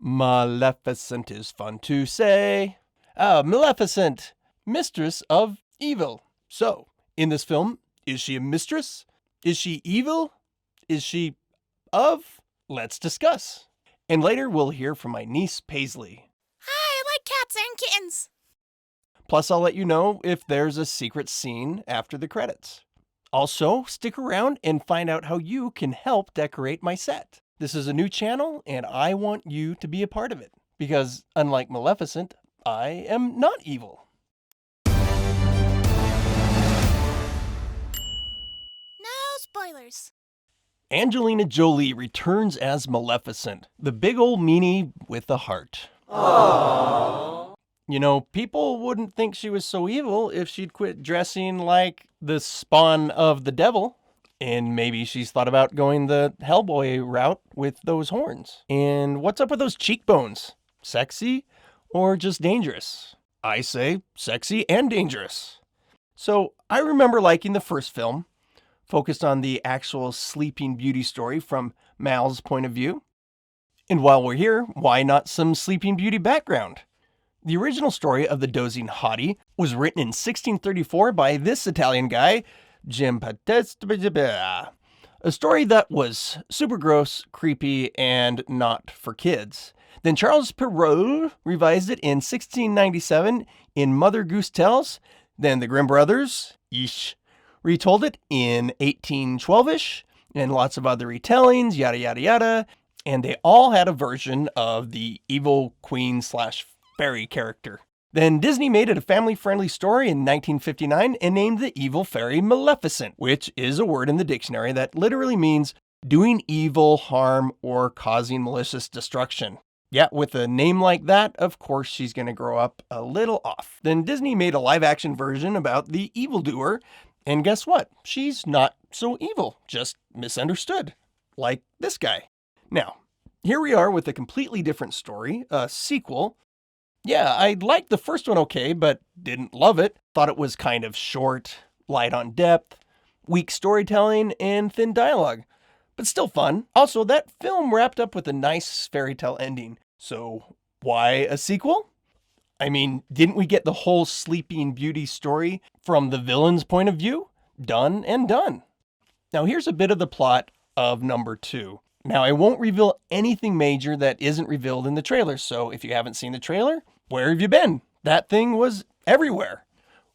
Maleficent is fun to say. Maleficent, Mistress of Evil. So, in this film, is she a mistress? Is she evil? Is she of? Let's discuss. And later we'll hear from my niece Paisley. Hi, I like cats and kittens. Plus, I'll let you know if there's a secret scene after the credits. Also, stick around and find out how you can help decorate my set. This is a new channel, and I want you to be a part of it. Because, unlike Maleficent, I am not evil. No spoilers. Angelina Jolie returns as Maleficent, the big old meanie with a heart. Aww. You know, people wouldn't think she was so evil if she'd quit dressing like the spawn of the devil. And maybe she's thought about going the Hellboy route with those horns. And what's up with those cheekbones? Sexy or just dangerous? I say sexy and dangerous. So I remember liking the first film, focused on the actual Sleeping Beauty story from Mal's point of view. And while we're here, why not some Sleeping Beauty background? The original story of the dozing hottie was written in 1634 by this Italian guy, Jim Patesta. A story that was super gross, creepy, and not for kids. Then Charles Perrault revised it in 1697 in Mother Goose Tells. Then the Grimm brothers, retold it in 1812-ish, and lots of other retellings, yada yada yada. And they all had a version of the evil queen / fairy character. Then Disney made it a family-friendly story in 1959 and named the evil fairy Maleficent, which is a word in the dictionary that literally means doing evil, harm, or causing malicious destruction. Yeah, with a name like that, of course she's going to grow up a little off. Then Disney made a live-action version about the evildoer, and guess what? She's not so evil, just misunderstood. Like this guy. Now, here we are with a completely different story, a sequel. Yeah, I liked the first one okay, but didn't love it. Thought it was kind of short, light on depth, weak storytelling, and thin dialogue. But still fun. Also, that film wrapped up with a nice fairy tale ending. So, why a sequel? I mean, didn't we get the whole Sleeping Beauty story from the villain's point of view? Done and done. Now, here's a bit of the plot of number 2. Now, I won't reveal anything major that isn't revealed in the trailer, so if you haven't seen the trailer, where have you been? That thing was everywhere.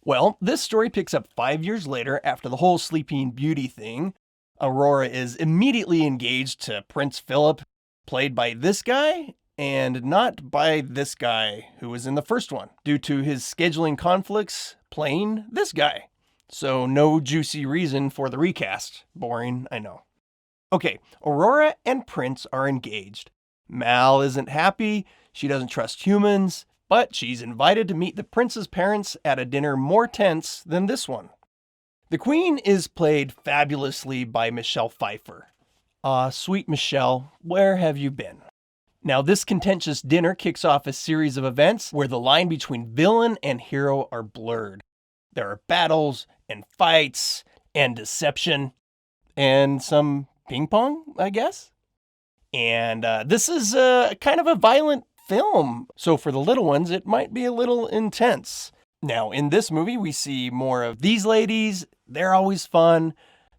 Well, this story picks up 5 years later after the whole Sleeping Beauty thing. Aurora is immediately engaged to Prince Philip, played by this guy, and not by this guy who was in the first one, due to his scheduling conflicts playing this guy. So no juicy reason for the recast. Boring, I know. Okay, Aurora and Prince are engaged. Mal isn't happy, she doesn't trust humans, but she's invited to meet the prince's parents at a dinner more tense than this one. The queen is played fabulously by Michelle Pfeiffer. Sweet Michelle, where have you been? Now, this contentious dinner kicks off a series of events where the line between villain and hero are blurred. There are battles and fights and deception and some ping pong, I guess. And this is kind of a violent film. So for the little ones, it might be a little intense. Now, in this movie, we see more of these ladies. They're always fun.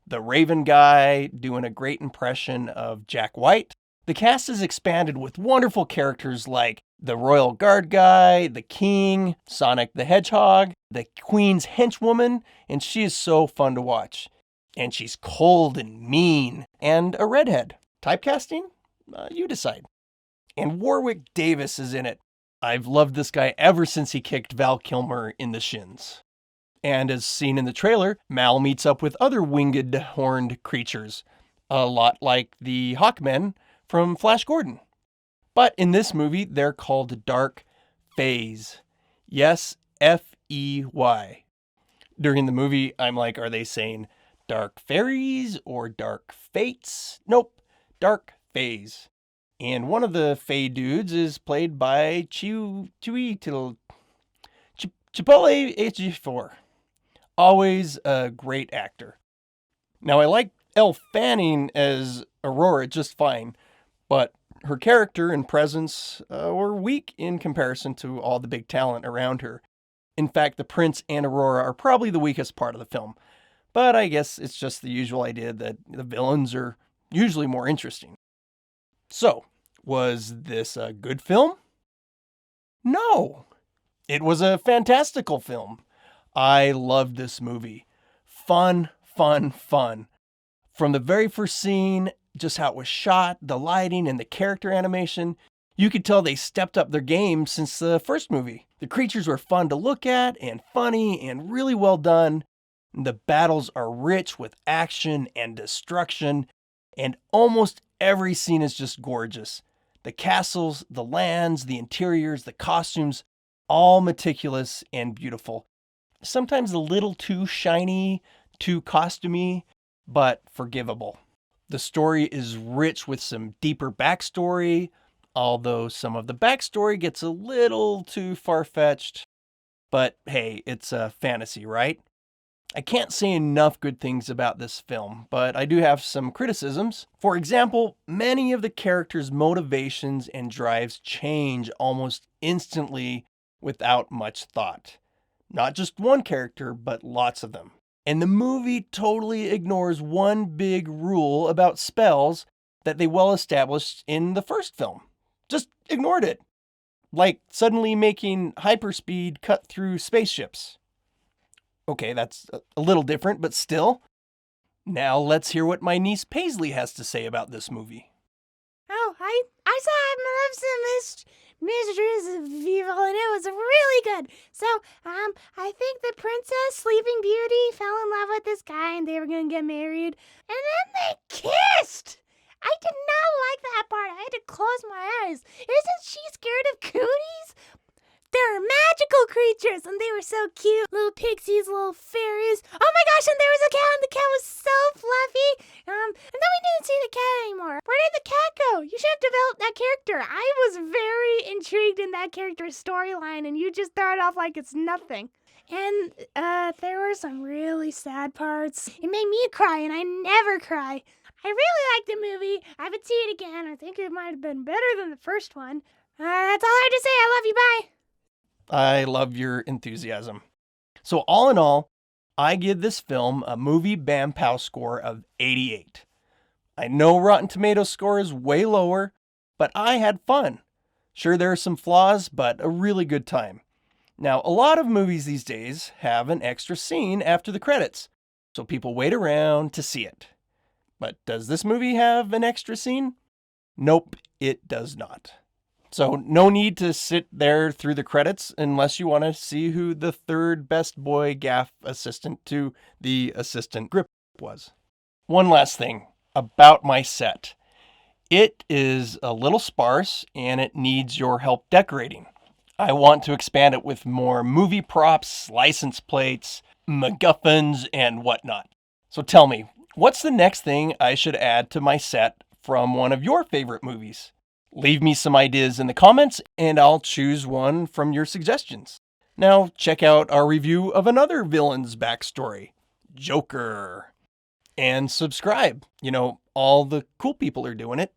The Raven guy doing a great impression of Jack White. The cast is expanded with wonderful characters like the Royal Guard guy, the King, Sonic the Hedgehog, the Queen's henchwoman, and she is so fun to watch. And she's cold and mean, and a redhead. Typecasting? You decide. And Warwick Davis is in it. I've loved this guy ever since he kicked Val Kilmer in the shins. And as seen in the trailer, Mal meets up with other winged, horned creatures, a lot like the Hawkmen from Flash Gordon. But in this movie, they're called Dark Fays. Yes, F-E-Y. During the movie, I'm like, are they saying Dark Fairies or Dark Fates? Nope, Dark Fays. And one of the Fae dudes is played by Chipotle Ejiofor. Always a great actor. Now, I like Elle Fanning as Aurora just fine, but Her character and presence were weak in comparison to all the big talent around her. In fact, the prince and Aurora are probably the weakest part of the film. But I guess it's just the usual idea that the villains are usually more interesting. So, was this a good film? No. It was a fantastical film. I loved this movie. Fun, fun, fun. From the very first scene, just how it was shot, the lighting, and the character animation, you could tell they stepped up their game since the first movie. The creatures were fun to look at, and funny, and really well done. The battles are rich with action and destruction, and almost every scene is just gorgeous. The castles, the lands, the interiors, the costumes, all meticulous and beautiful. Sometimes a little too shiny, too costumey, but forgivable. The story is rich with some deeper backstory, although some of the backstory gets a little too far-fetched. But hey, it's a fantasy, right? I can't say enough good things about this film, but I do have some criticisms. For example, many of the characters' motivations and drives change almost instantly without much thought. Not just one character, but lots of them. And the movie totally ignores one big rule about spells that they well established in the first film. Just ignored it. Like suddenly making hyperspeed cut through spaceships. Okay, that's a little different, but still. Now let's hear what my niece Paisley has to say about this movie. Oh, I saw Mistress of Evil, and it was really good. So, I think the princess, Sleeping Beauty, fell in love with this guy, and they were gonna get married, and then they kissed. I did not like that part. I had to close my eyes. Isn't she scared of cooties? They're magical creatures, and they were so cute. Little pixies, little fairies. Oh my gosh, and there was a cat, and the cat was so fluffy. And then we didn't see the cat anymore. Where did the cat go? You should have developed that character. I was very intrigued in that character's storyline, and you just throw it off like it's nothing. And there were some really sad parts. It made me cry, and I never cry. I really liked the movie. I would see it again. I think it might have been better than the first one. That's all I have to say. I love you. Bye. I love your enthusiasm. So all in all, I give this film a movie Bam Pow score of 88. I know Rotten Tomatoes score is way lower, but I had fun. Sure, there are some flaws, but a really good time. Now, a lot of movies these days have an extra scene after the credits, so people wait around to see it. But does this movie have an extra scene? Nope, it does not. So no need to sit there through the credits unless you want to see who the third best boy gaff assistant to the assistant grip was. One last thing about my set. It is a little sparse and it needs your help decorating. I want to expand it with more movie props, license plates, MacGuffins, and whatnot. So tell me, what's the next thing I should add to my set from one of your favorite movies? Leave me some ideas in the comments, and I'll choose one from your suggestions. Now, check out our review of another villain's backstory, Joker. And subscribe. You know, all the cool people are doing it.